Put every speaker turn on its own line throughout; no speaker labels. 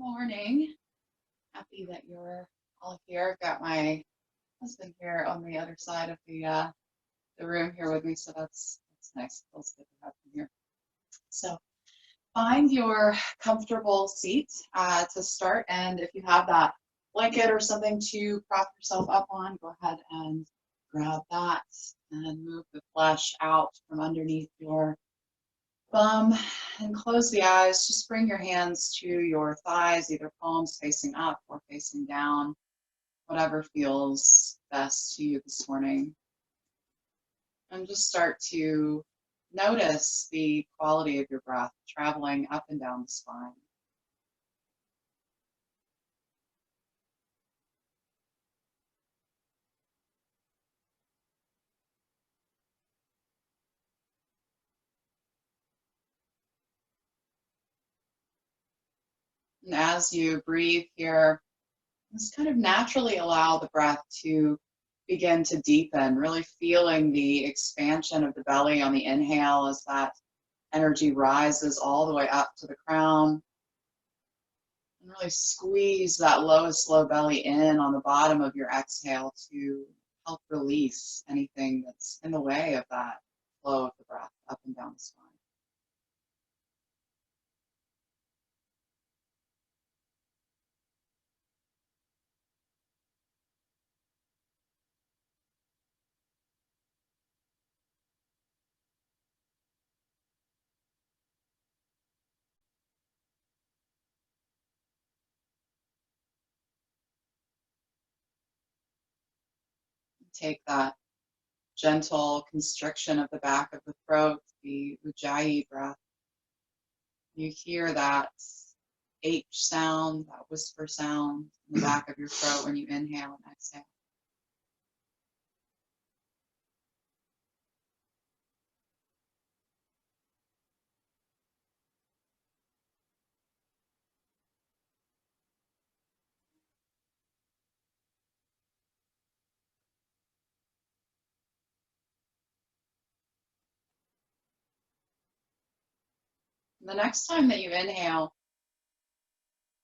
Morning. Happy that you're all here. I've got my husband here on the other side of the room here with me, so that's nice. It feels good to have him here. So find your comfortable seat to start, and if you have that blanket or something to prop yourself up on, go ahead and grab that and move the flesh out from underneath your bum and close the eyes. Just bring your hands to your thighs, either palms facing up or facing down, whatever feels best to you this morning. And just start to notice the quality of your breath traveling up and down the spine. And as you breathe here, just kind of naturally allow the breath to begin to deepen, really feeling the expansion of the belly on the inhale as that energy rises all the way up to the crown. And really squeeze that lowest low belly in on the bottom of your exhale to help release anything that's in the way of that flow of the breath up and down the spine. Take that gentle constriction of the back of the throat, the Ujjayi breath. You hear that H sound, that whisper sound in the back of your throat when you inhale and exhale. The next time that you inhale,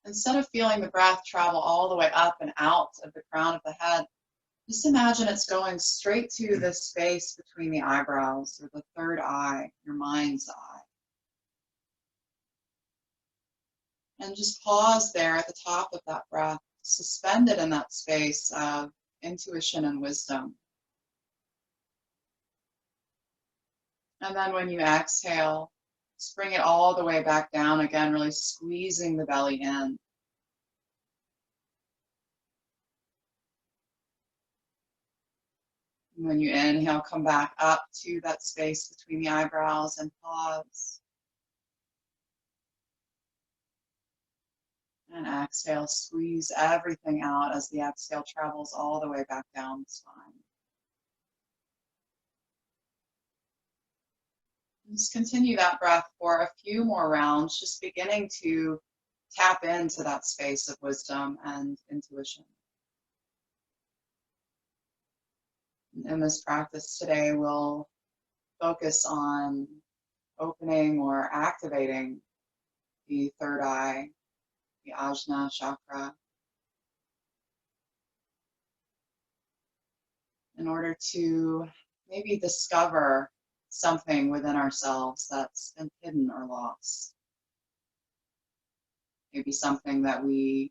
instead of feeling the breath travel all the way up and out of the crown of the head, just imagine it's going straight to the space between the eyebrows, or the third eye, your mind's eye. And just pause there at the top of that breath, suspended in that space of intuition and wisdom. And then when you exhale, just bring it all the way back down again, really squeezing the belly in. And when you inhale, come back up to that space between the eyebrows and pause. And exhale, squeeze everything out as the exhale travels all the way back down the spine. Just continue that breath for a few more rounds, just beginning to tap into that space of wisdom and intuition. In this practice today, we'll focus on opening or activating the third eye, the Ajna chakra, in order to maybe discover something within ourselves that's been hidden or lost. Maybe something that we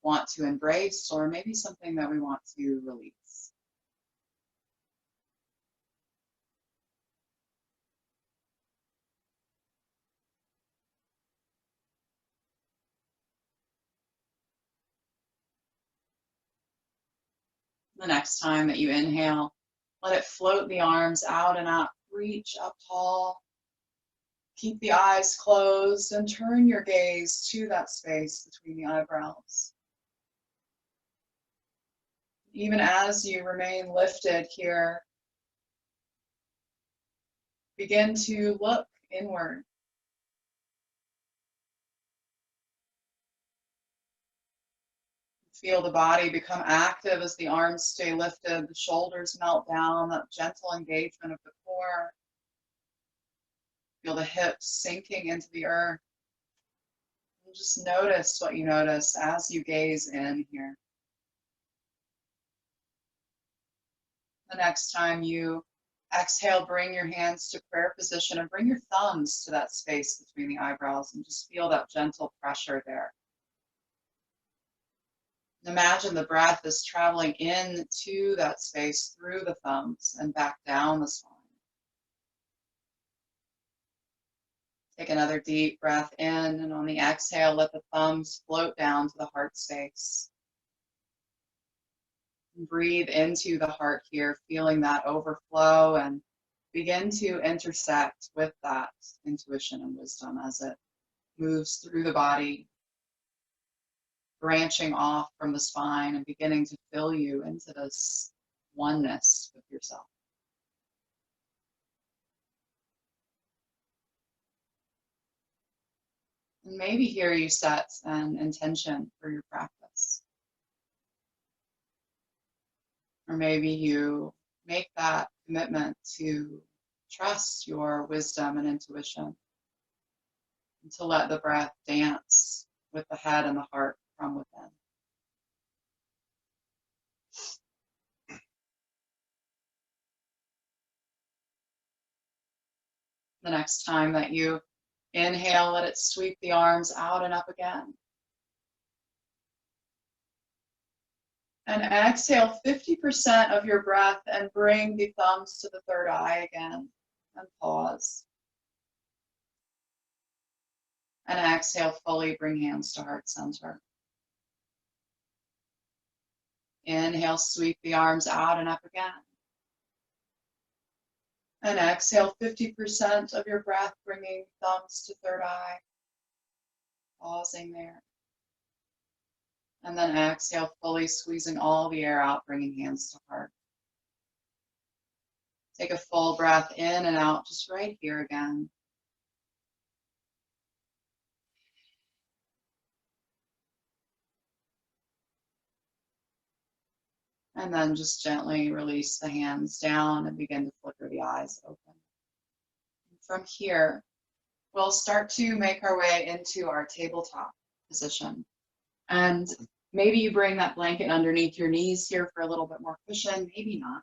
want to embrace, or maybe something that we want to release. The next time that you inhale, let it float the arms out and up, reach up tall. Keep the eyes closed and turn your gaze to that space between the eyebrows. Even as you remain lifted here, begin to look inward. Feel the body become active as the arms stay lifted, the shoulders melt down, that gentle engagement of the core. Feel the hips sinking into the earth. And just notice what you notice as you gaze in here. The next time you exhale, bring your hands to prayer position and bring your thumbs to that space between the eyebrows and just feel that gentle pressure there. Imagine the breath is traveling into that space through the thumbs and back down the spine. Take another deep breath in, and on the exhale, let the thumbs float down to the heart space. Breathe into the heart here, feeling that overflow, and begin to intersect with that intuition and wisdom as it moves through the body, branching off from the spine and beginning to fill you into this oneness with yourself. And maybe here you set an intention for your practice. Or maybe you make that commitment to trust your wisdom and intuition and to let the breath dance with the head and the heart from within. The next time that you inhale, let it sweep the arms out and up again. And exhale 50% of your breath and bring the thumbs to the third eye again and pause. And exhale fully, bring hands to heart center. Inhale, sweep the arms out and up again. And exhale 50% of your breath, bringing thumbs to third eye. Pausing there. And then exhale, fully squeezing all the air out, bringing hands to heart. Take a full breath in and out, just right here again. And then just gently release the hands down and begin to flicker the eyes open. From here, we'll start to make our way into our tabletop position. And maybe you bring that blanket underneath your knees here for a little bit more cushion, maybe not.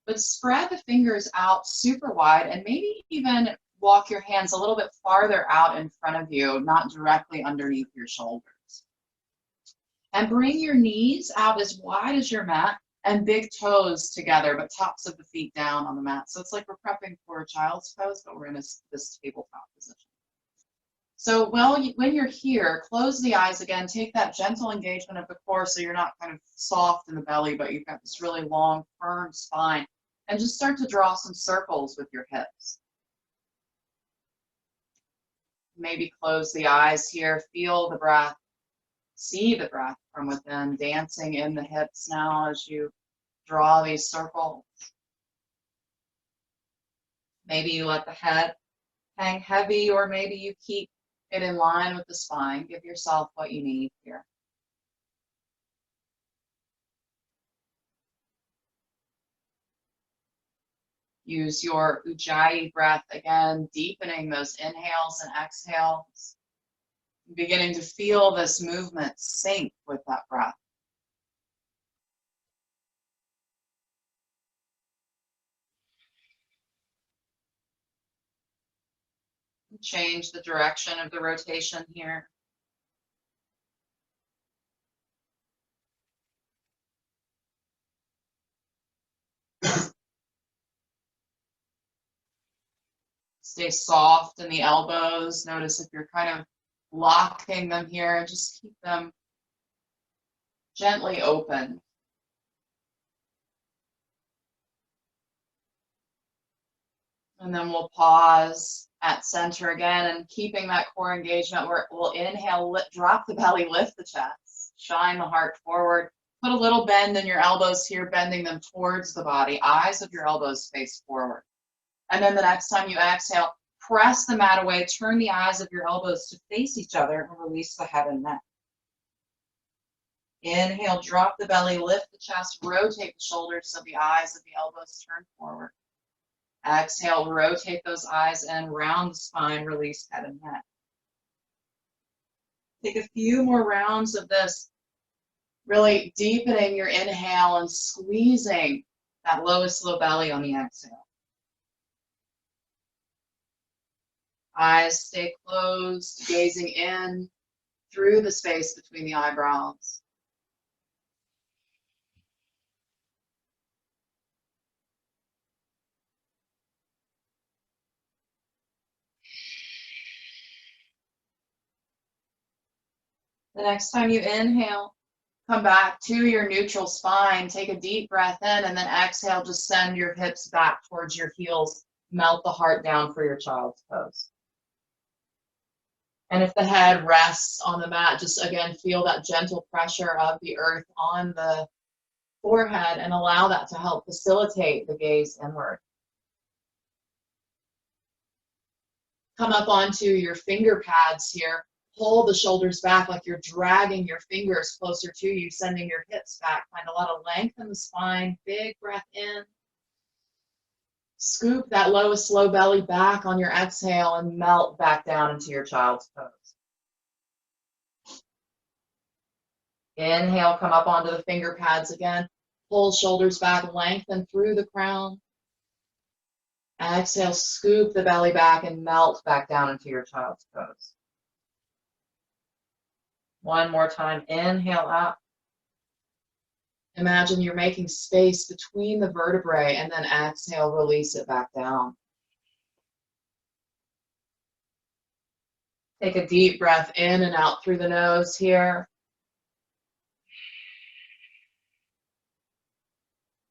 But spread the fingers out super wide and maybe even walk your hands a little bit farther out in front of you, not directly underneath your shoulders. And bring your knees out as wide as your mat and big toes together, but tops of the feet down on the mat. So it's like we're prepping for a child's pose, but we're in this tabletop position. So when you're here, close the eyes again, take that gentle engagement of the core so you're not kind of soft in the belly, but you've got this really long, firm spine. And just start to draw some circles with your hips. Maybe close the eyes here, feel the breath, see the breath from within, dancing in the hips now as you draw these circles. Maybe you let the head hang heavy, or maybe you keep it in line with the spine. Give yourself what you need here. Use your Ujjayi breath again, deepening those inhales and exhales. Beginning to feel this movement sync with that breath. Change the direction of the rotation here. Stay soft in the elbows. Notice if you're kind of locking them here, and just keep them gently open. And then we'll pause at center again, and keeping that core engagement, we'll inhale, drop the belly, lift the chest, shine the heart forward. Put a little bend in your elbows here, bending them towards the body. Eyes of your elbows face forward. And then the next time you exhale, press the mat away, turn the eyes of your elbows to face each other, and release the head and neck. Inhale, drop the belly, lift the chest, rotate the shoulders so the eyes of the elbows turn forward. Exhale, rotate those eyes and round the spine, release head and neck. Take a few more rounds of this, really deepening your inhale and squeezing that lowest low belly on the exhale. Eyes stay closed, gazing in through the space between the eyebrows. The next time you inhale, come back to your neutral spine, take a deep breath in, and then exhale, just send your hips back towards your heels, melt the heart down for your child's pose. And if the head rests on the mat, just again, feel that gentle pressure of the earth on the forehead and allow that to help facilitate the gaze inward. Come up onto your finger pads here. Pull the shoulders back like you're dragging your fingers closer to you, sending your hips back. Find a lot of length in the spine. Big breath in. Scoop that lowest low belly back on your exhale and melt back down into your child's pose. Inhale, come up onto the finger pads again. Pull shoulders back, lengthen through the crown. Exhale, scoop the belly back and melt back down into your child's pose. One more time, inhale up. Imagine you're making space between the vertebrae and then exhale, release it back down. Take a deep breath in and out through the nose here.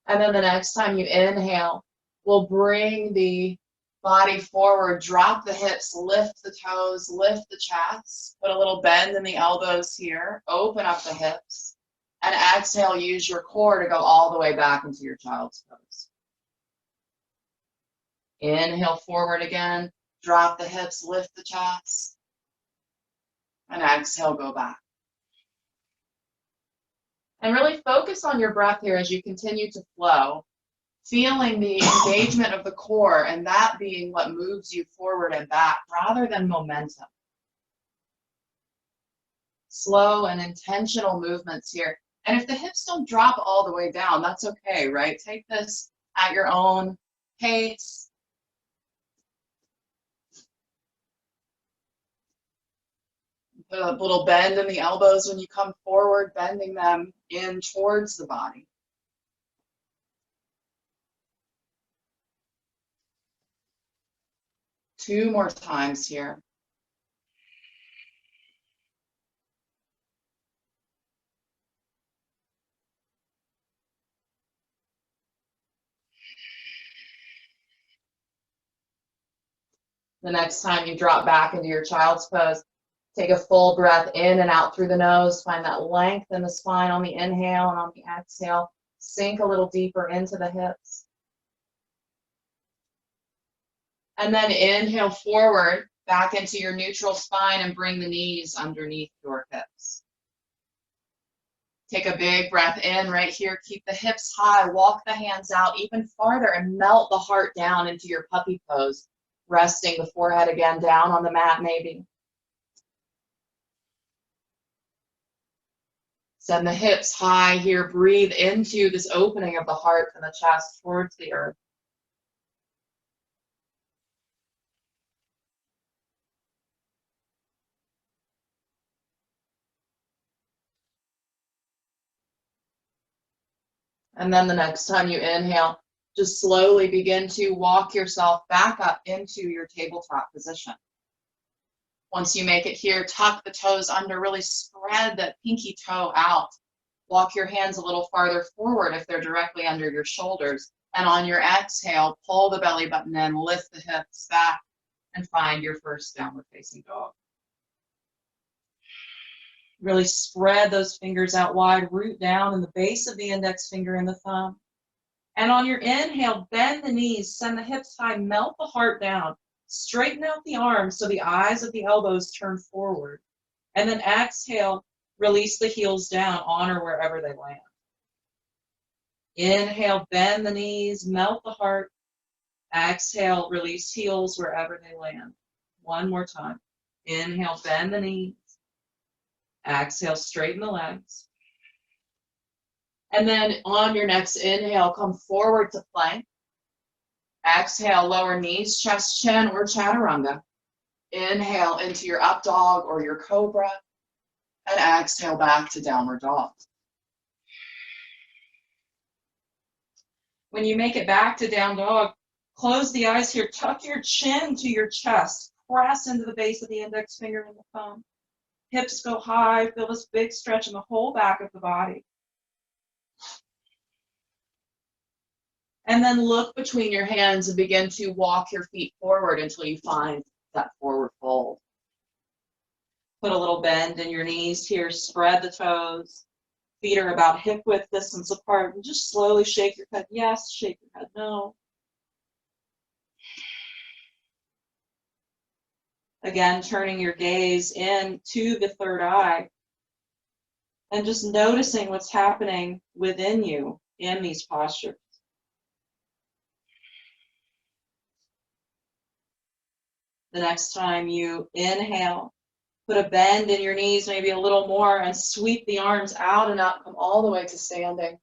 And then the next time you inhale, we'll bring the body forward, drop the hips, lift the toes, lift the chest, put a little bend in the elbows here, open up the hips. And exhale, use your core to go all the way back into your child's pose. Inhale forward again, drop the hips, lift the chest. And exhale, go back. And really focus on your breath here as you continue to flow, feeling the engagement of the core and that being what moves you forward and back rather than momentum. Slow and intentional movements here. And if the hips don't drop all the way down, that's okay, right? Take this at your own pace. Put a little bend in the elbows when you come forward, bending them in towards the body. Two more times here. The next time you drop back into your child's pose, take a full breath in and out through the nose. Find that length in the spine on the inhale and on the exhale. Sink a little deeper into the hips. And then inhale forward, back into your neutral spine and bring the knees underneath your hips. Take a big breath in right here. Keep the hips high. Walk the hands out even farther and melt the heart down into your puppy pose. Resting the forehead again down on the mat maybe. Send the hips high here. Breathe into this opening of the heart and the chest towards the earth. And then the next time you inhale, just slowly begin to walk yourself back up into your tabletop position. Once you make it here, tuck the toes under, really spread that pinky toe out. Walk your hands a little farther forward if they're directly under your shoulders. And on your exhale, pull the belly button in, lift the hips back, and find your first downward facing dog. Really spread those fingers out wide, root down in the base of the index finger and the thumb. And on your inhale, bend the knees, send the hips high, melt the heart down, straighten out the arms so the eyes of the elbows turn forward. And then exhale, release the heels down, honor wherever they land. Inhale, bend the knees, melt the heart. Exhale, release heels wherever they land. One more time. Inhale, bend the knees.
Exhale, straighten the legs. And then on your next inhale, come forward to plank. Exhale, lower knees, chest, chin, or chaturanga. Inhale into your up dog or your cobra. And exhale back to downward dog. When you make it back to down dog, close the eyes here, tuck your chin to your chest, press into the base of the index finger and the thumb. Hips go high, feel this big stretch in the whole back of the body. And then look between your hands and begin to walk your feet forward until you find that forward fold. Put a little bend in your knees here, spread the toes. Feet are about hip width distance apart, and just slowly shake your head yes, shake your head no. Again, turning your gaze in to the third eye and just noticing what's happening within you in these postures. The next time you inhale, put a bend in your knees, maybe a little more, and sweep the arms out and up, come all the way to standing.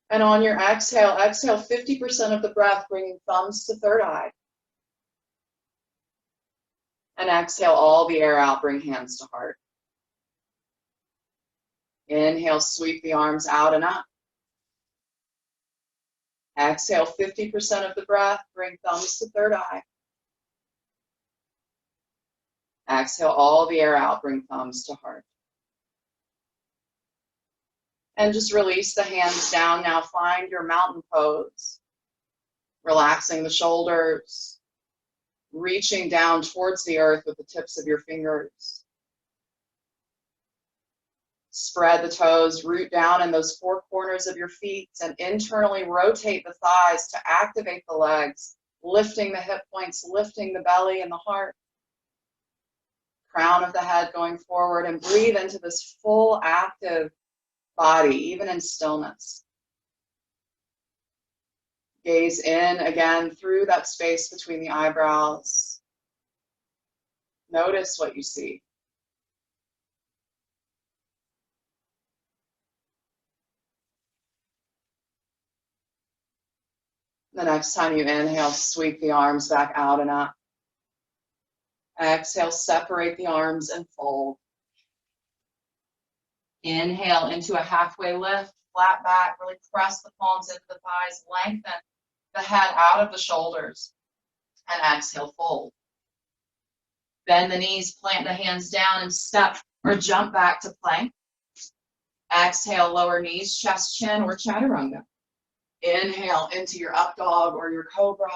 And on your exhale, exhale 50% of the breath, bringing thumbs to third eye. And exhale all the air out, bring hands to heart. Inhale, sweep the arms out and up. Exhale 50% of the breath, bring thumbs to third eye. Exhale all the air out, bring thumbs to heart. And just release the hands down. Now find your mountain pose. Relaxing the shoulders, reaching down towards the earth with the tips of your fingers. Spread the toes, root down in those four corners of your feet, and internally rotate the thighs to activate the legs, lifting the hip points, lifting the belly and the heart. Crown of the head going forward, and breathe into this full active body, even in stillness. Gaze in again through that space between the eyebrows. Notice what you see. The next time you inhale, sweep the arms back out and up. Exhale, separate the arms and fold. Inhale into a halfway lift, flat back, really press the palms into the thighs, lengthen the head out of the shoulders, and exhale, fold. Bend the knees, plant the hands down, and step or jump back to plank. Exhale, lower knees, chest, chin, or chaturanga. Inhale into your up dog or your cobra,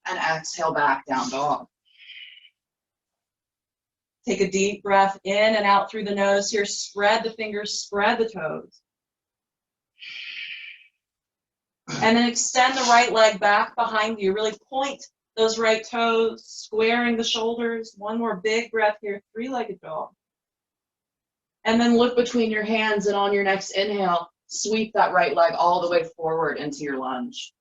and exhale back down dog. Take a deep breath in and out through the nose here. Spread the fingers, spread the toes. And then extend the right leg back behind you. Really point those right toes, squaring the shoulders. One more big breath here, three-legged dog. And then look between your hands, and on your next inhale, sweep that right leg all the way forward into your lunge.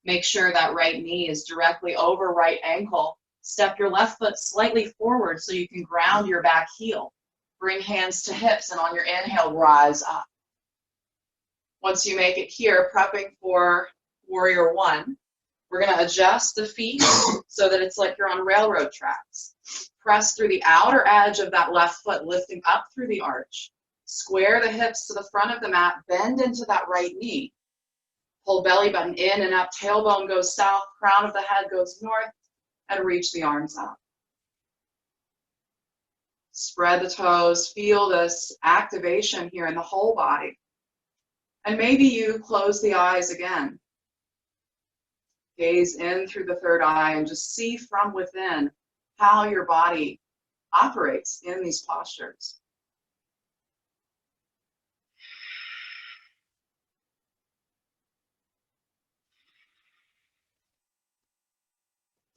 Make sure that right knee is directly over right ankle. Step your left foot slightly forward so you can ground your back heel. Bring hands to hips, and on your inhale, rise up. Once you make it here, prepping for warrior one, we're going to adjust the feet so that it's like you're on railroad tracks. Press through the outer edge of that left foot, lifting up through the arch. Square the hips to the front of the mat, bend into that right knee. Pull belly button in and up, tailbone goes south, crown of the head goes north, and reach the arms out. Spread the toes, feel this activation here in the whole body. And maybe you close the eyes again. Gaze in through the third eye and just see from within how your body operates in these postures.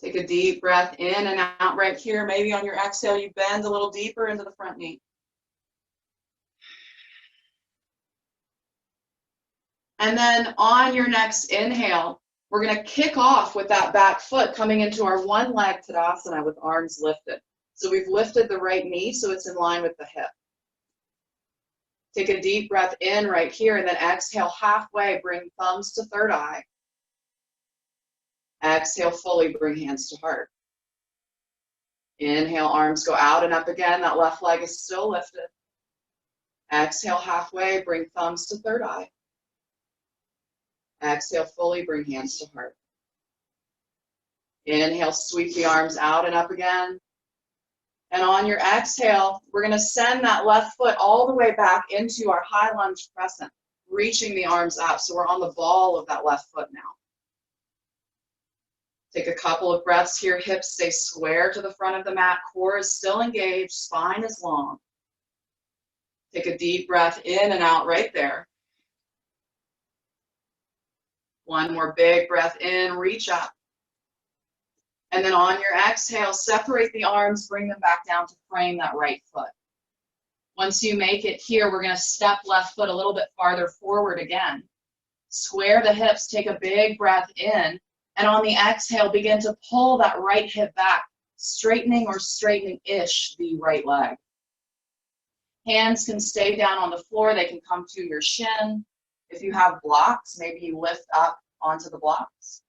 Take a deep breath in and out right here. Maybe on your exhale, you bend a little deeper into the front knee. And then on your next inhale, we're going to kick off with that back foot coming into our one leg Tadasana with arms lifted. So we've lifted the right knee so it's in line with the hip. Take a deep breath in right here and then exhale halfway, bring thumbs to third eye. Exhale fully, bring hands to heart. Inhale, arms go out and up again. That left leg is still lifted. Exhale halfway, bring thumbs to third eye. Exhale fully, bring hands to heart. Inhale, sweep the arms out and up again. And on your exhale, we're going to send that left foot all the way back into our high lunge crescent, reaching the arms up. So we're on the ball of that left foot now. Take a couple of breaths here. Hips stay square to the front of the mat. Core is still engaged. Spine is long. Take a deep breath in and out right there. One more big breath in. Reach up. And then on your exhale, separate the arms, bring them back down to frame that right foot. Once you make it here, we're going to step left foot a little bit farther forward again. Square the hips, take a big breath in, and on the exhale, begin to pull that right hip back, straightening or straightening-ish the right leg. Hands can stay down on the floor. They can come to your shin. If you have blocks, maybe you lift up onto the blocks.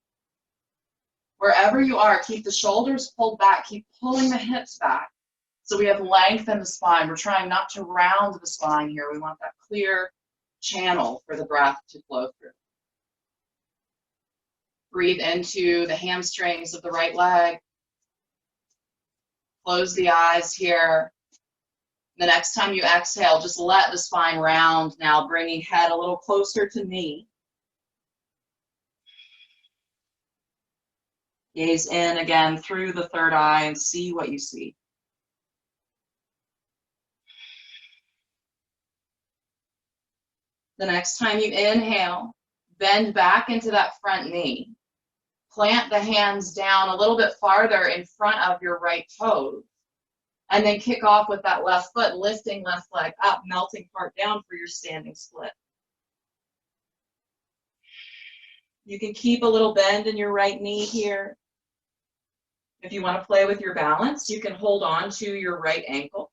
Wherever you are, keep the shoulders pulled back. Keep pulling the hips back. So we have length in the spine. We're trying not to round the spine here. We want that clear channel for the breath to flow through. Breathe into the hamstrings of the right leg. Close the eyes here. The next time you exhale, just let the spine round now, bringing head a little closer to knee. Gaze in again through the third eye and see what you see. The next time you inhale, bend back into that front knee. Plant the hands down a little bit farther in front of your right toes. And then kick off with that left foot, lifting left leg up, melting heart down for your standing split. You can keep a little bend in your right knee here. If you want to play with your balance, you can hold on to your right ankle.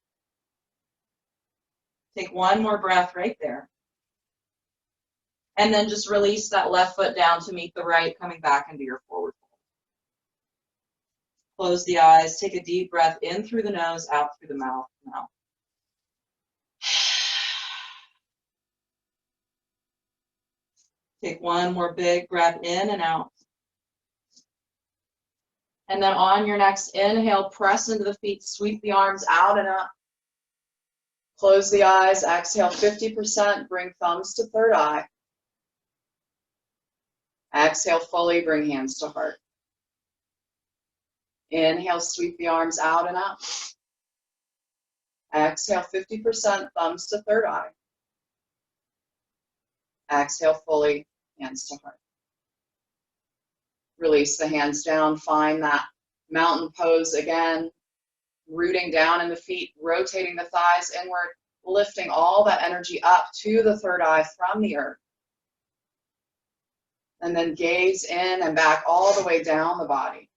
Take one more breath right there. And then just release that left foot down to meet the right, coming back into your forward fold. Close the eyes, take a deep breath in through the nose, out through the mouth now. Take one more big breath in and out. And then on your next inhale, press into the feet, sweep the arms out and up. Close the eyes, exhale 50%, bring thumbs to third eye. Exhale fully, bring hands to heart. Inhale, sweep the arms out and up. Exhale 50%, thumbs to third eye. Exhale fully, hands to heart. Release the hands down, find that mountain pose again. Rooting down in the feet, rotating the thighs inward, lifting all that energy up to the third eye from the earth. And then gaze in and back all the way down the body.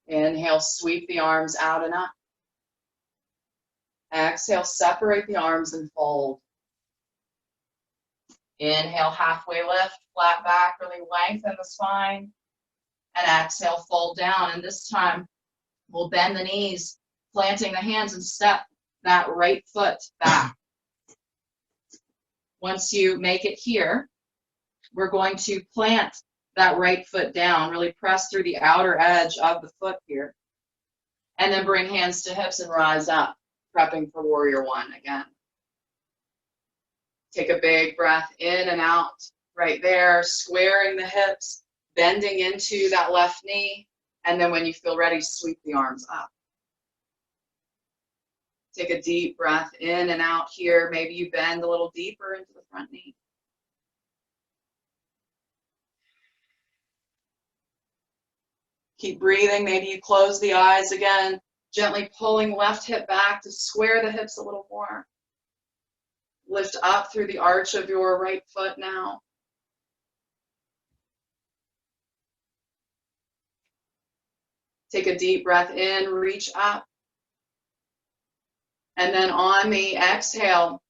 Inhale, sweep the arms out and up. Exhale, separate the arms and fold. Inhale, halfway lift, flat back, really lengthen the spine. And exhale, fold down. And this time, we'll bend the knees, planting the hands and step that right foot back. Once you make it here, we're going to plant that right foot down, really press through the outer edge of the foot here. And then bring hands to hips and rise up, prepping for warrior one again. Take a big breath in and out right there, squaring the hips, bending into that left knee. And then when you feel ready, sweep the arms up. Take a deep breath in and out here. Maybe you bend a little deeper into the front knee. Keep breathing. Maybe you close the eyes again, gently pulling left hip back to square the hips a little more. Lift up through the arch of your right foot now. Take a deep breath in, reach up. And then on the exhale,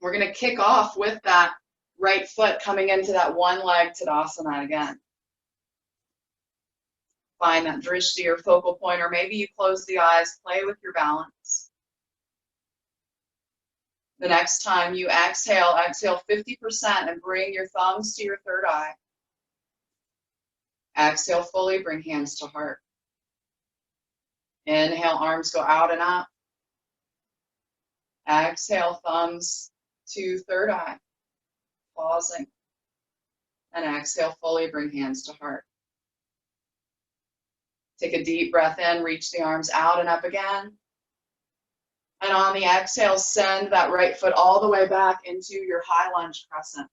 we're going to kick off with that right foot coming into that one leg Tadasana again. Find that drishti or focal point, or maybe you close the eyes, play with your balance. The next time you exhale, exhale 50% and bring your thumbs to your third eye. Exhale fully, bring hands to heart. Inhale, arms go out and up. Exhale, thumbs to third eye. Pausing. And exhale fully, bring hands to heart. Take a deep breath in, reach the arms out and up again. And on the exhale, send that right foot all the way back into your high lunge crescent.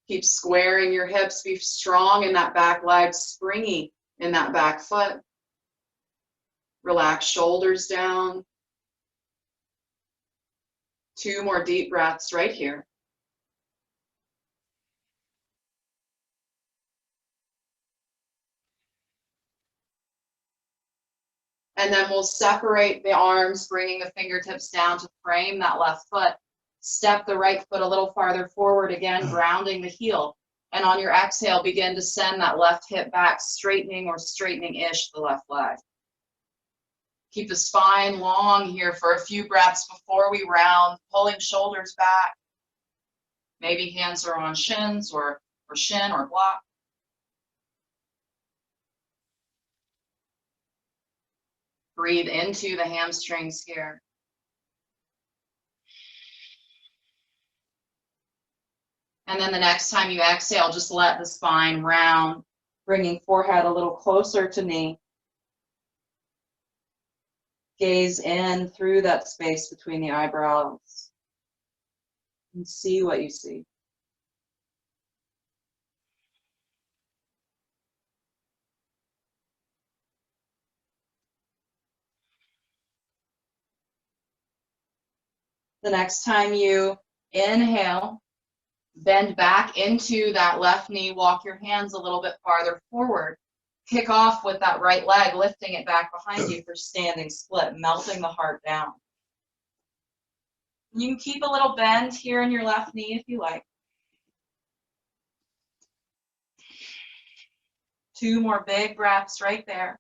Keep squaring your hips, be strong in that back leg, springy in that back foot. Relax shoulders down. 2 more deep breaths right here. And then we'll separate the arms, bringing the fingertips down to frame that left foot. Step the right foot a little farther forward, again, grounding the heel. And on your exhale, begin to send that left hip back, straightening or straightening-ish the left leg. Keep the spine long here for a few breaths before we round, pulling shoulders back. Maybe hands are on shins or shin or block. Breathe into the hamstrings here. And then the next time you exhale, just let the spine round, bringing forehead a little closer to knee. Gaze in through that space between the eyebrows and see what you see. The next time you inhale, bend back into that left knee, walk your hands a little bit farther forward. Kick off with that right leg, lifting it back behind you for standing split, melting the heart down. You can keep a little bend here in your left knee if you like. 2 more big breaths right there.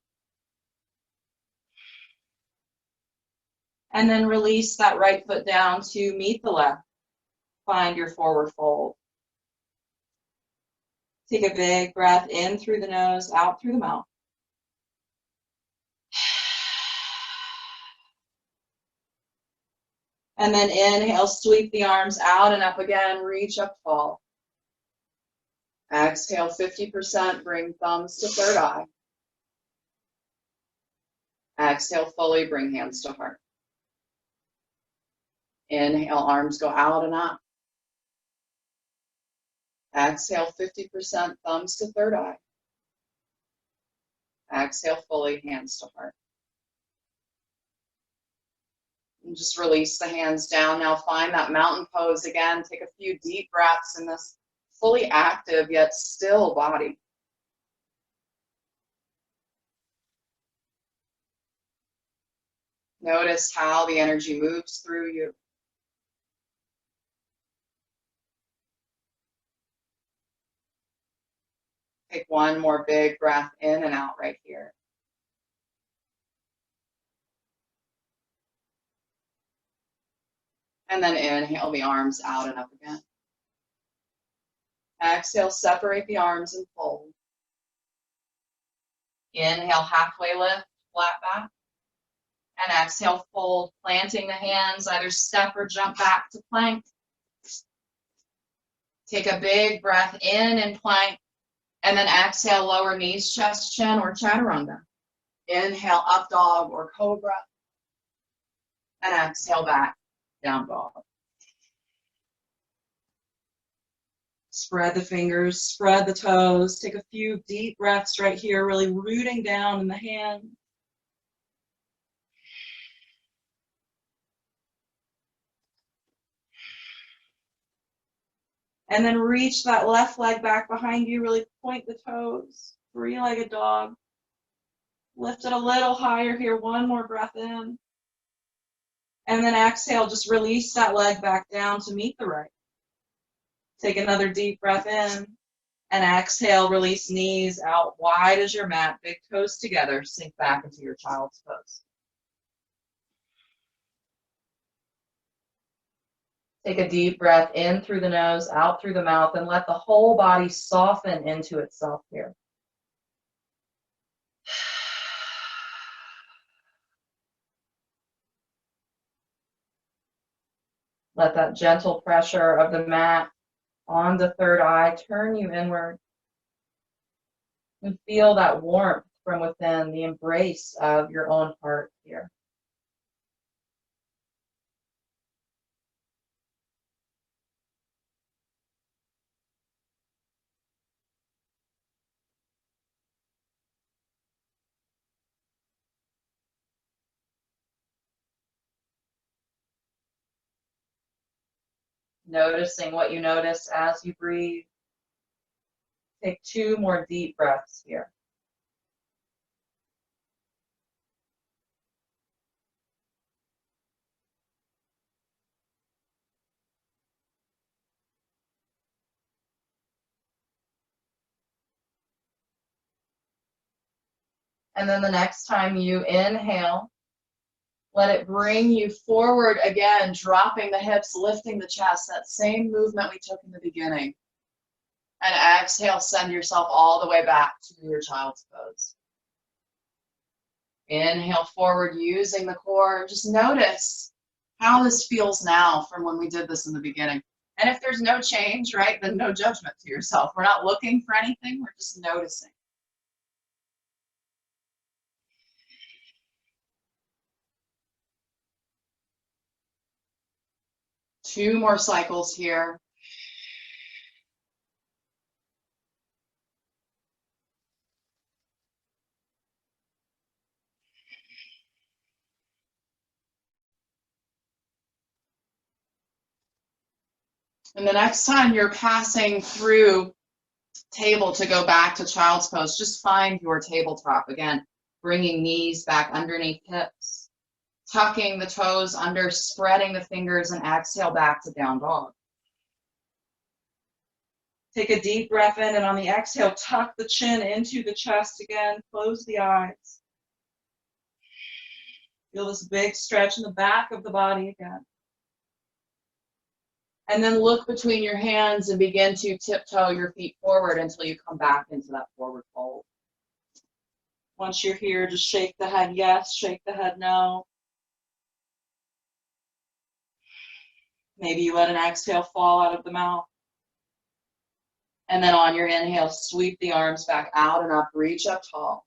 And then release that right foot down to meet the left. Find your forward fold. Take a big breath in through the nose, out through the mouth. And then inhale, sweep the arms out and up again, reach up tall. Exhale 50%, bring thumbs to third eye. Exhale fully, bring hands to heart. Inhale, arms go out and up. Exhale 50%, thumbs to third eye. Exhale fully, hands to heart. And just release the hands down. Now find that mountain pose again. Take a few deep breaths in this fully active yet still body. Notice how the energy moves through you. Take 1 more big breath in and out right here. And then inhale the arms out and up again. Exhale, separate the arms and fold. Inhale, halfway lift, flat back. And exhale, fold, planting the hands, either step or jump back to plank. Take a big breath in and plank. And then exhale, lower knees, chest, chin, or chaturanga. Inhale, up dog or cobra. And exhale back, down dog. Spread the fingers, spread the toes. Take a few deep breaths right here, really rooting down in the hand. And then reach that left leg back behind you, really point the toes, three-legged dog. Lift it a little higher here, one more breath in. And then exhale, just release that leg back down to meet the right. Take another deep breath in. And exhale, release knees out wide as your mat, big toes together, sink back into your child's pose. Take a deep breath in through the nose, out through the mouth, and let the whole body soften into itself here. Let that gentle pressure of the mat on the third eye turn you inward. And feel that warmth from within, the embrace of your own heart here. Noticing what you notice as you breathe. Take 2 more deep breaths here. And then the next time you inhale, let it bring you forward again, dropping the hips, lifting the chest, that same movement we took in the beginning. And exhale, send yourself all the way back to your child's pose. Inhale forward, using the core. Just notice how this feels now from when we did this in the beginning. And if there's no change, right, then no judgment to yourself. We're not looking for anything, we're just noticing. Two more cycles here. And the next time you're passing through table to go back to child's pose, just find your tabletop. Again, bringing knees back underneath hips, tucking the toes under, spreading the fingers, and exhale back to down dog. Take a deep breath in, and on the exhale, tuck the chin into the chest again, close the eyes. Feel this big stretch in the back of the body again. And then look between your hands and begin to tiptoe your feet forward until you come back into that forward fold. Once you're here, just shake the head yes, shake the head no. Maybe you let an exhale fall out of the mouth. And then on your inhale, sweep the arms back out and up, reach up tall.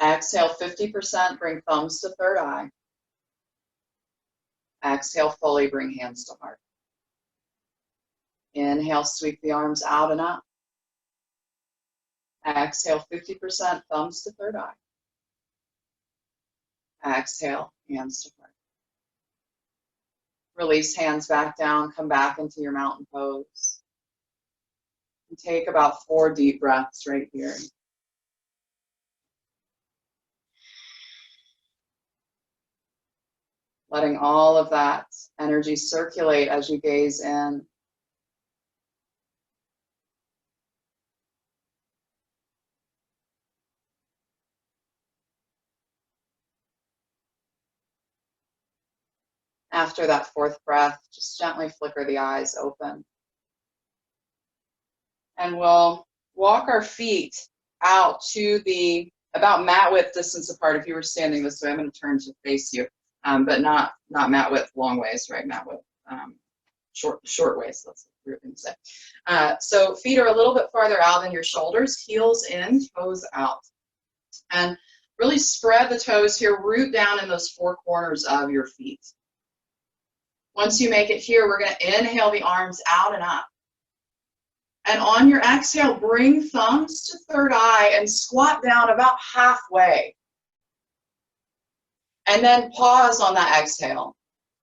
Exhale 50%, bring thumbs to third eye. Exhale fully, bring hands to heart. Inhale, sweep the arms out and up. Exhale 50%, thumbs to third eye. Exhale, hands to heart. Release hands back down, come back into your mountain pose. And take about 4 deep breaths right here. Letting all of that energy circulate as you gaze in. After that 4th breath, just gently flicker the eyes open. And we'll walk our feet out to the about mat width distance apart. If you were standing this way, I'm going to turn to face you. But not mat width, long ways, right? Mat width, short ways, that's what we're going to say. So feet are a little bit farther out than your shoulders, heels in, toes out. And really spread the toes here, root down in those 4 corners of your feet. Once you make it here, we're going to inhale the arms out and up. And on your exhale, bring thumbs to third eye and squat down about halfway. And then pause on that exhale.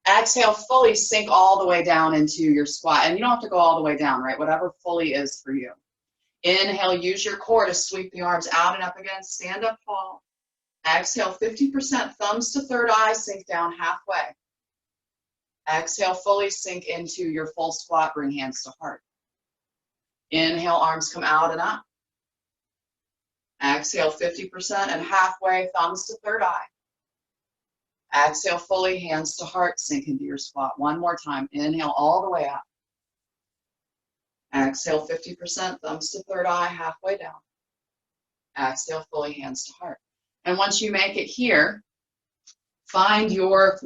Exhale, fully sink all the way down into your squat. And you don't have to go all the way down, right? Whatever fully is for you. Inhale, use your core to sweep the arms out and up again. Stand up tall. Exhale, 50%, thumbs to third eye, sink down halfway. Exhale, fully sink into your full squat, bring hands to heart. Inhale, arms come out and up. Exhale, 50% and halfway, thumbs to third eye. Exhale fully, hands to heart, sink into your squat. One more time. Inhale all the way up. Exhale 50%, thumbs to third eye, halfway down. Exhale fully, hands to heart. And once you make it here, find your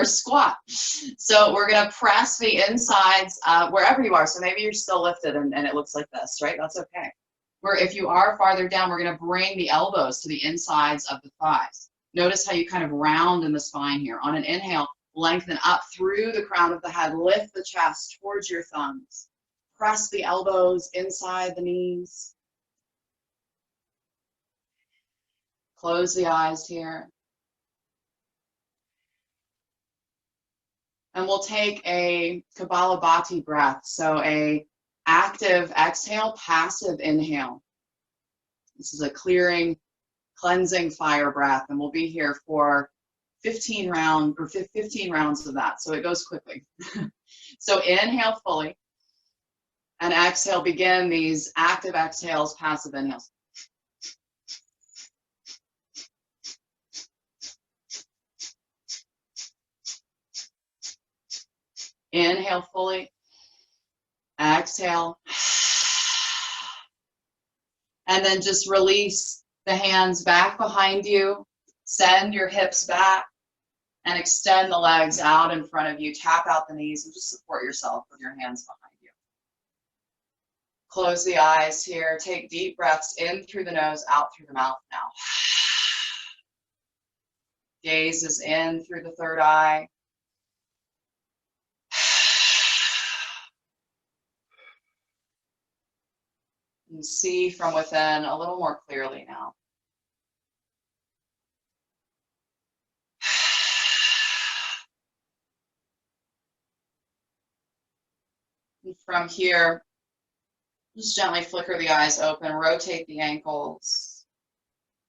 squat. So we're going to press the insides wherever you are. So maybe you're still lifted and it looks like this, right? That's okay. If you are farther down, we're going to bring the elbows to the insides of the thighs. Notice how you kind of round in the spine here. On an inhale, lengthen up through the crown of the head. Lift the chest towards your thumbs. Press the elbows inside the knees. Close the eyes here. And we'll take a Kapalabhati breath. So a active exhale, passive inhale. This is a clearing, cleansing fire breath, and we'll be here for 15 rounds of that, so it goes quickly. So inhale fully, and exhale, begin these active exhales, passive inhales. Inhale fully, exhale, and then just release the hands back behind you, send your hips back, and extend the legs out in front of you. Tap out the knees and just support yourself with your hands behind you. Close the eyes here. Take deep breaths in through the nose, out through the mouth now. Gaze is in through the third eye. And see from within a little more clearly now. And from here, just gently flicker the eyes open, rotate the ankles.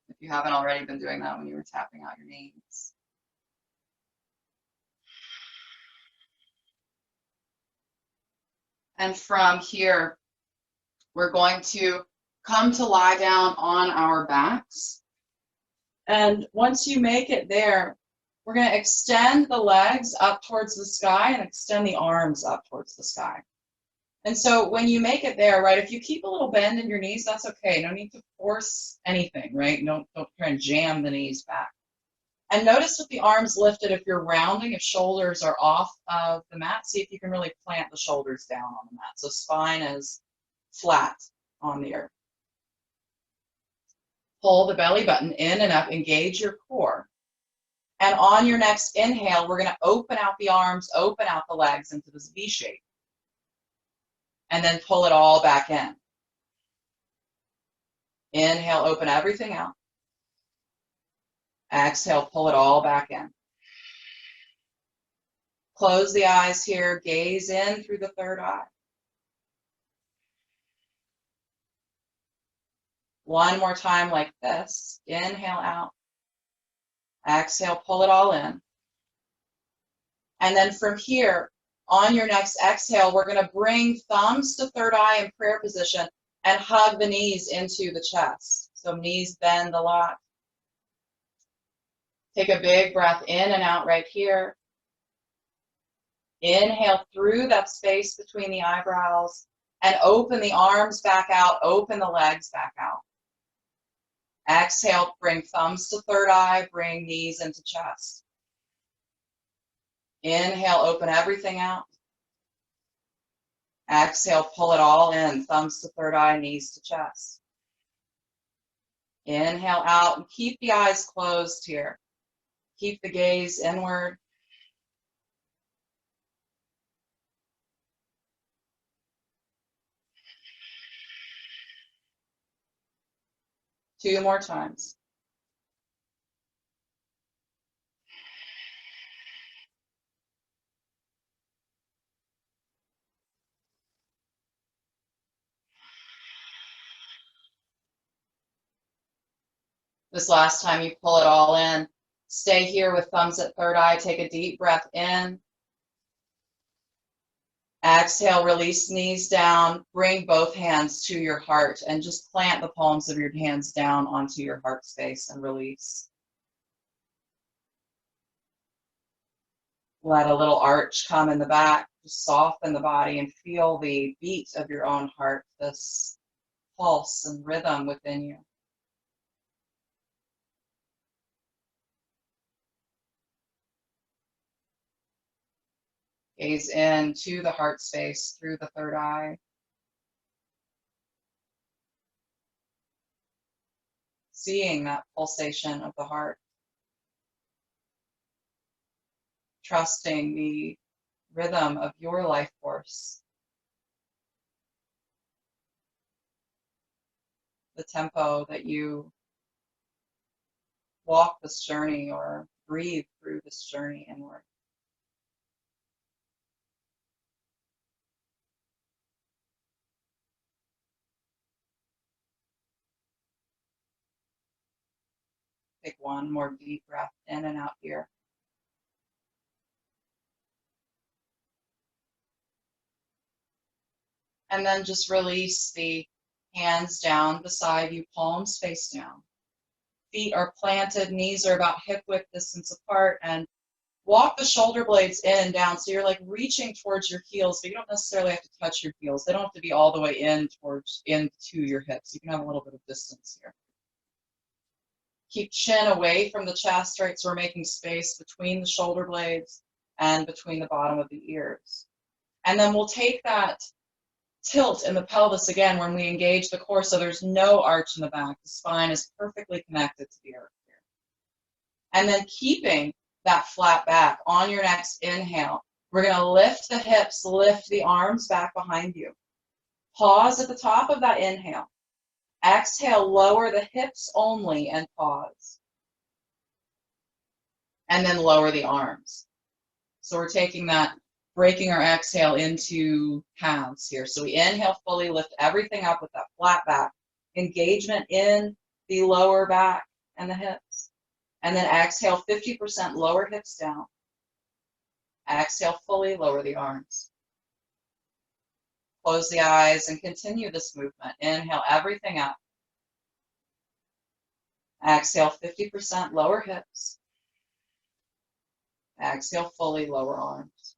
If you haven't already been doing that when you were tapping out your knees. And from here, we're going to come to lie down on our backs. And once you make it there, we're going to extend the legs up towards the sky and extend the arms up towards the sky. And so when you make it there, right, if you keep a little bend in your knees, that's okay. No need to force anything, right? Don't try and jam the knees back. And notice with the arms lifted, if you're rounding, if shoulders are off of the mat, see if you can really plant the shoulders down on the mat. So spine is flat on the earth. Pull the belly button in and up, engage your core. And on your next inhale, we're going to open out the arms, open out the legs into this V shape. And then pull it all back in. Inhale, open everything out. Exhale, pull it all back in. Close the eyes here, gaze in through the third eye. One more time like this. Inhale out. Exhale, pull it all in. And then from here, on your next exhale, we're going to bring thumbs to third eye in prayer position and hug the knees into the chest. So knees bend a lot. Take a big breath in and out right here. Inhale through that space between the eyebrows and open the arms back out, open the legs back out. Exhale, bring thumbs to third eye, bring knees into chest. Inhale, open everything out. Exhale, pull it all in, thumbs to third eye, knees to chest. Inhale out and keep the eyes closed here. Keep the gaze inward. Two more times.
This last time you pull it all in. Stay here with thumbs at third eye. Take a deep breath in. Exhale, release knees down. Bring both hands to your heart and just plant the palms of your hands down onto your heart space and release. Let a little arch come in the back. Just soften the body and feel the beat of your own heart, this pulse and rhythm within you. Gaze into the heart space through the third eye. Seeing that pulsation of the heart. Trusting the rhythm of your life force. The tempo that you walk this journey or breathe through this journey inward. Take one more deep breath in and out here. And then just release the hands down beside you, palms face down. Feet are planted, knees are about hip width distance apart, and walk the shoulder blades in and down. So you're like reaching towards your heels, but you don't necessarily have to touch your heels. They don't have to be all the way into your hips. You can have a little bit of distance here. Keep chin away from the chest, right? So we're making space between the shoulder blades and between the bottom of the ears. And then we'll take that tilt in the pelvis again when we engage the core, so there's no arch in the back. The spine is perfectly connected to the earth here. And then keeping that flat back on your next inhale, we're going to lift the hips, lift the arms back behind you. Pause at the top of that inhale. Exhale, lower the hips only and pause. And then lower the arms. So we're taking that, breaking our exhale into halves here. So we inhale fully, lift everything up with that flat back. Engagement in the lower back and the hips. And then exhale, 50% lower hips down. Exhale fully, lower the arms. Close the eyes and continue this movement. Inhale everything up. Exhale, 50% lower hips. Exhale fully, lower arms.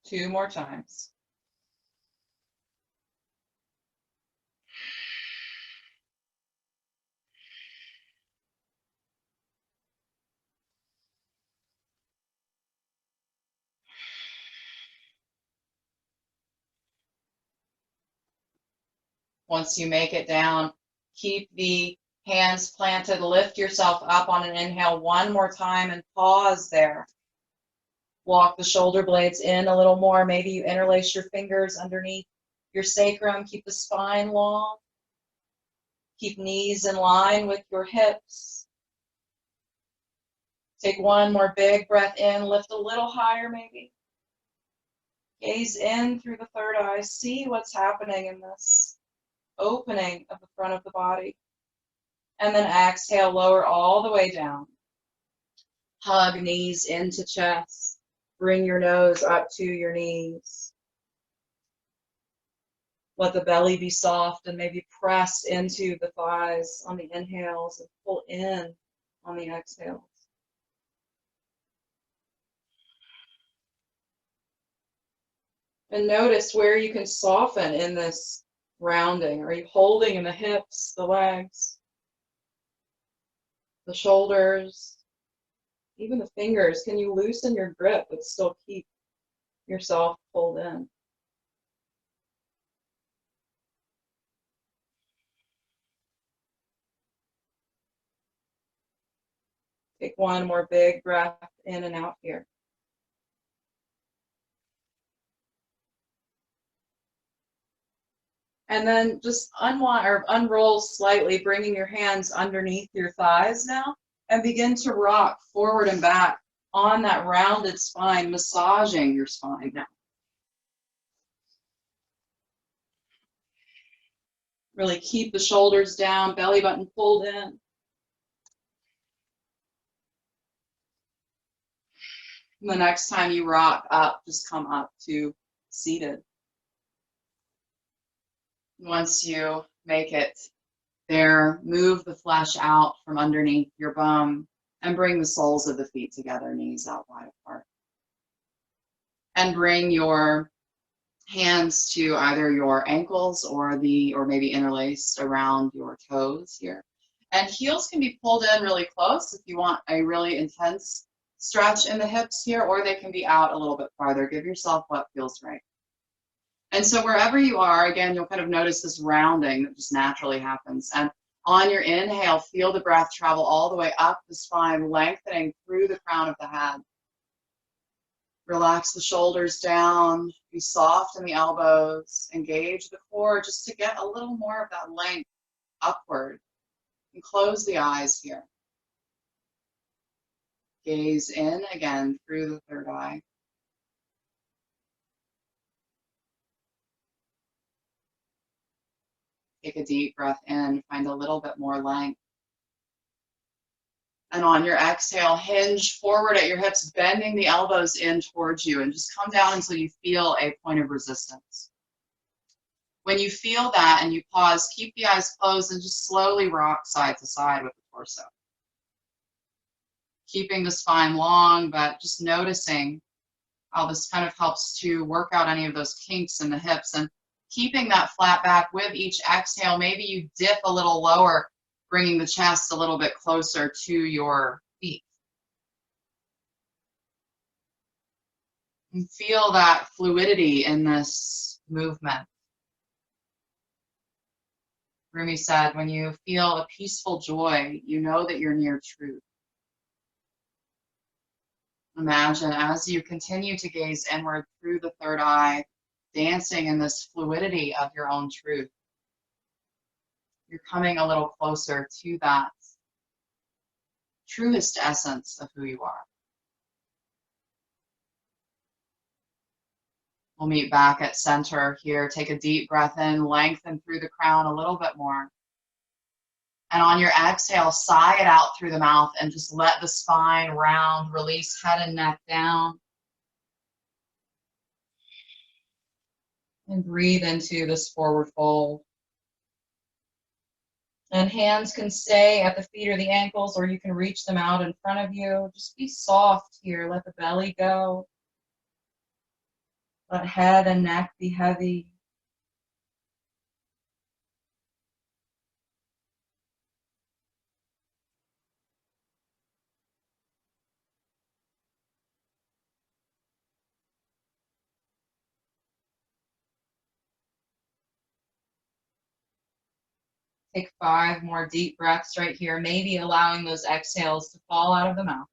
Two more times. Once you make it down, keep the hands planted, lift yourself up on an inhale one more time and pause there. Walk the shoulder blades in a little more. Maybe you interlace your fingers underneath your sacrum. Keep the spine long. Keep knees in line with your hips. Take one more big breath in. Lift a little higher maybe. Gaze in through the third eye. See what's happening in this opening of the front of the body. And then exhale, lower all the way down. Hug knees into chest. Bring your nose up to your knees. Let the belly be soft and maybe press into the thighs on the inhales and pull in on the exhales. And notice where you can soften in this rounding. Are you holding in the hips, the legs, the shoulders, even the fingers? Can you loosen your grip but still keep yourself pulled in? Take one more big breath in and out here.
And then just unroll slightly, bringing your hands underneath your thighs now, and begin to rock forward and back on that rounded spine, massaging your spine now. Really keep the shoulders down, belly button pulled in. And the next time you rock up, just come up to seated. Once you make it there, move the flesh out from underneath your bum and bring the soles of the feet together, knees out wide apart. And bring your hands to either your ankles or maybe interlaced around your toes here. And heels can be pulled in really close if you want a really intense stretch in the hips here, or they can be out a little bit farther. Give yourself what feels right. And so wherever you are, again, you'll kind of notice this rounding that just naturally happens. And on your inhale, feel the breath travel all the way up the spine, lengthening through the crown of the head. Relax the shoulders down, be soft in the elbows, engage the core just to get a little more of that length upward. And close the eyes here. Gaze in again through the third eye. Take a deep breath in, find a little bit more length. And on your exhale, hinge forward at your hips, bending the elbows in towards you, and just come down until you feel a point of resistance. When you feel that and you pause, keep the eyes closed and just slowly rock side to side with the torso. Keeping the spine long, but just noticing how this kind of helps to work out any of those kinks in the hips, and keeping that flat back with each exhale. Maybe you dip a little lower, bringing the chest a little bit closer to your feet. And feel that fluidity in this movement. Rumi said, when you feel a peaceful joy, you know that you're near truth. Imagine as you continue to gaze inward through the third eye, dancing in this fluidity of your own truth. You're coming a little closer to that truest essence of who you are. We'll meet back at center here. Take a deep breath in, lengthen through the crown a little bit more. And on your exhale, sigh it out through the mouth and just let the spine round, release head and neck down. And breathe into this forward fold. And hands can stay at the feet or the ankles, or you can reach them out in front of you. Just be soft here. Let the belly go. Let head and neck be heavy. Take 5 more deep breaths right here, maybe allowing those exhales to fall out of the mouth.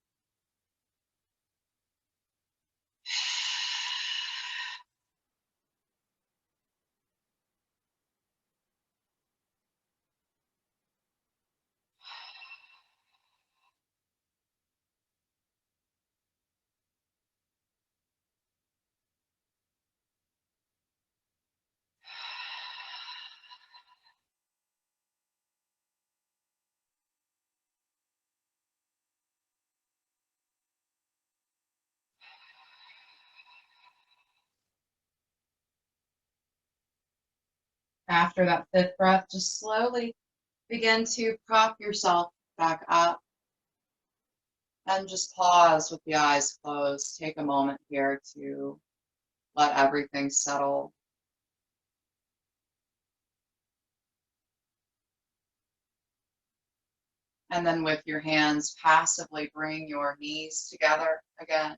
After that 5th breath, just slowly begin to prop yourself back up and just pause with the eyes closed. Take a moment here to let everything settle. And then with your hands, passively bring your knees together again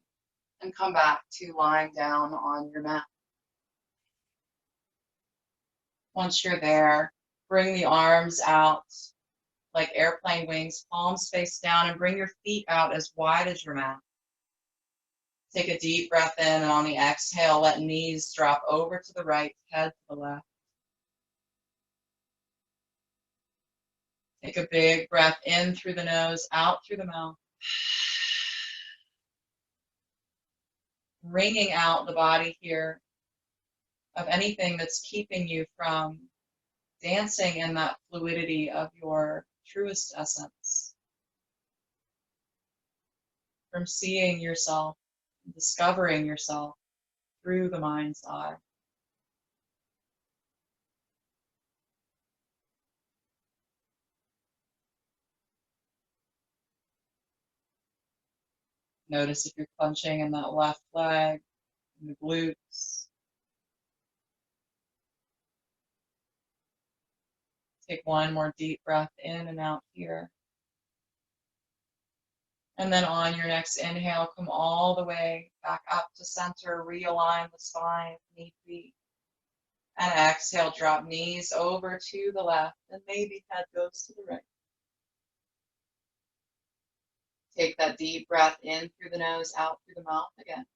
and come back to lying down on your mat. Once you're there, bring the arms out like airplane wings, palms face down, and bring your feet out as wide as your mat. Take a deep breath in, and on the exhale, let knees drop over to the right, head to the left.
Take a big breath in through the nose, out through the mouth. Wringing out the body here of anything that's keeping you from dancing in that fluidity of your truest essence, from seeing yourself, discovering yourself through the mind's eye. Notice if you're clenching in that left leg, in the glutes. Take one more deep breath in and out here. And then on your next inhale, come all the way back up to center, realign the spine if need be. And exhale, drop knees over to the left, and maybe head goes to the right. Take that deep breath in through the nose, out through the mouth again.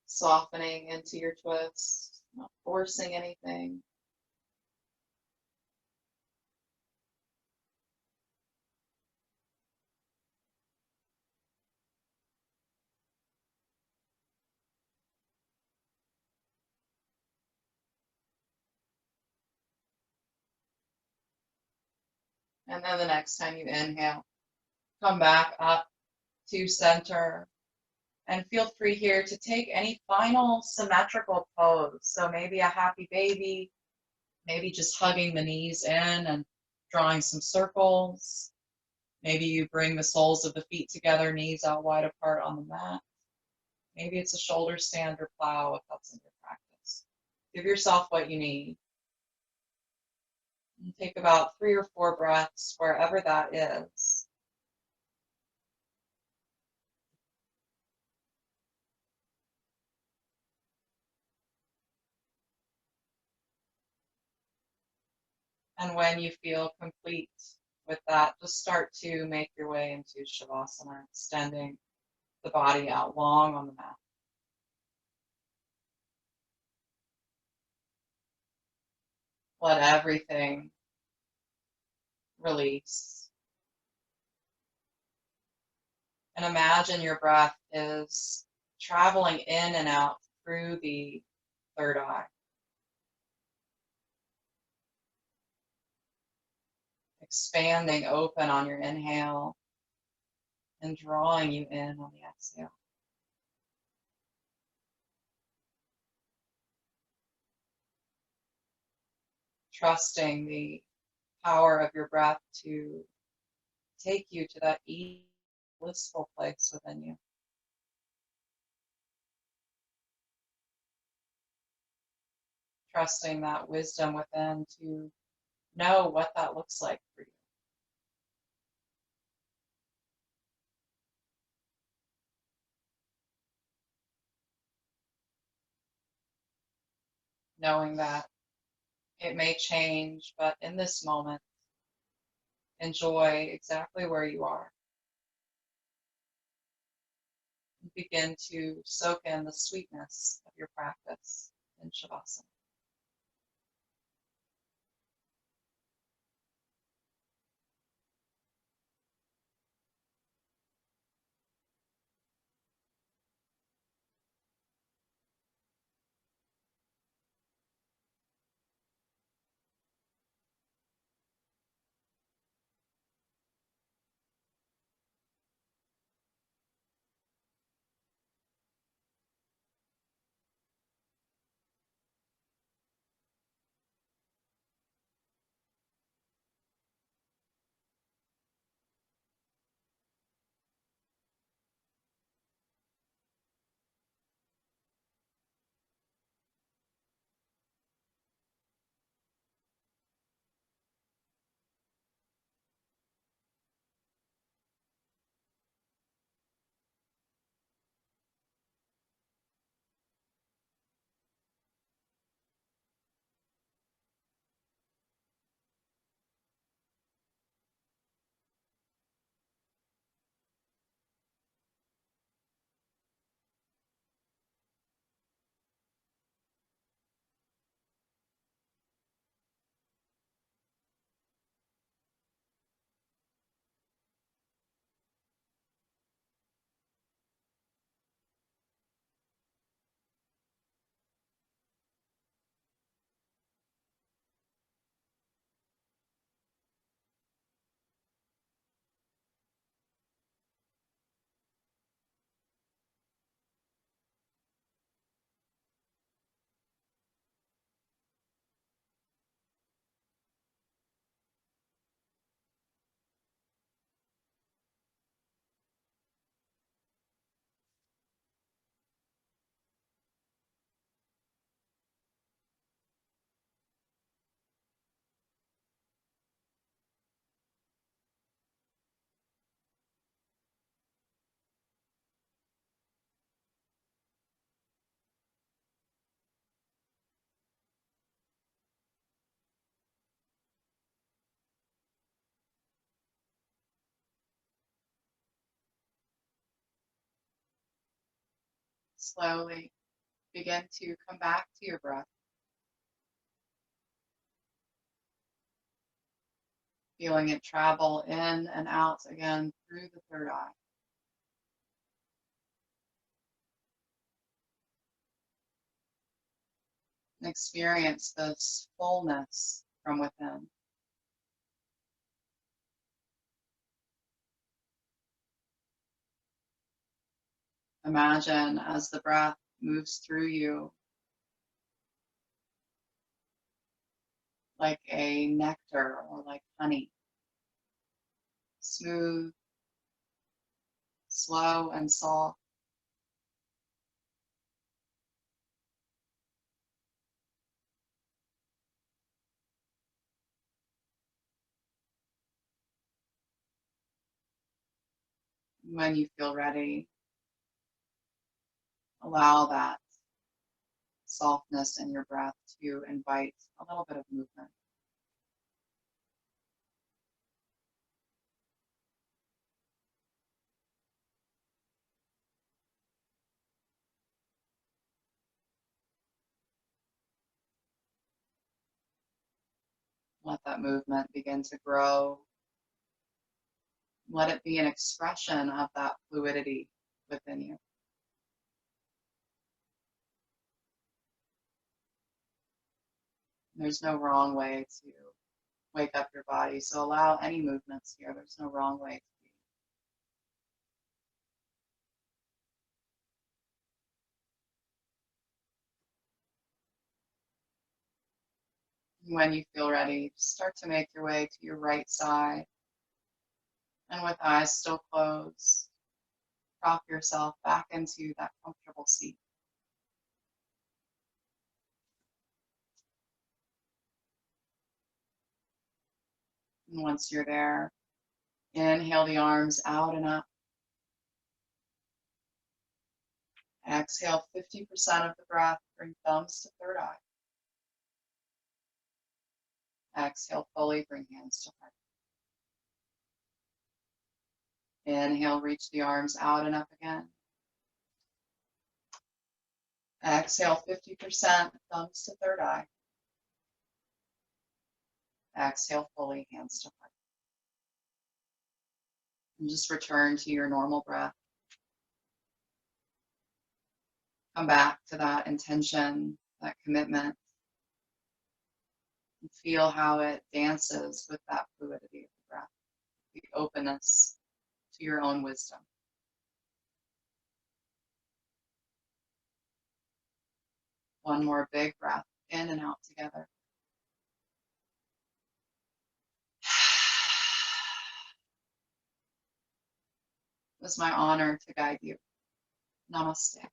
Softening into your twist, not forcing anything. And then the next time you inhale, come back up to center. And feel free here to take any final symmetrical pose. So maybe a happy baby, maybe just hugging the knees in and drawing some circles. Maybe you bring the soles of the feet together, knees out wide apart on the mat. Maybe it's a shoulder stand or plow if that's in your practice. Give yourself what you need. And take about 3 or 4 breaths wherever that is. And when you feel complete with that, just start to make your way into Shavasana, extending the body out long on the mat. Let everything release. And imagine your breath is traveling in and out through the third eye. Expanding open on your inhale and drawing you in on the exhale. Trusting the power of your breath to take you to that blissful place within you. Trusting that wisdom within to know what that looks like for you. Knowing that it may change, but in this moment, enjoy exactly where you are. Begin to soak in the sweetness of your practice in Shavasana. Slowly begin to come back to your breath. Feeling it travel in and out again through the third eye. And experience this fullness from within. Imagine as the breath moves through you like a nectar or like honey. Smooth, slow, and soft. When you feel ready, allow that softness in your breath to invite a little bit of movement. Let that movement begin to grow. Let it be an expression of that fluidity within you. There's no wrong way to wake up your body, so allow any movements here. There's no wrong way to be. When you feel ready, start to make your way to your right side. And with eyes still closed, prop yourself back into that comfortable seat. And once you're there, inhale the arms out and up. Exhale 50% of the breath, bring thumbs to third eye. Exhale fully, bring hands to heart. Inhale, reach the arms out and up again. Exhale 50%, thumbs to third eye. Exhale fully, hands to heart. And just return to your normal breath. Come back to that intention, that commitment. And feel how it dances with that fluidity of the breath, the openness to your own wisdom. One more big breath in and out together. It was my honor to guide you. Namaste.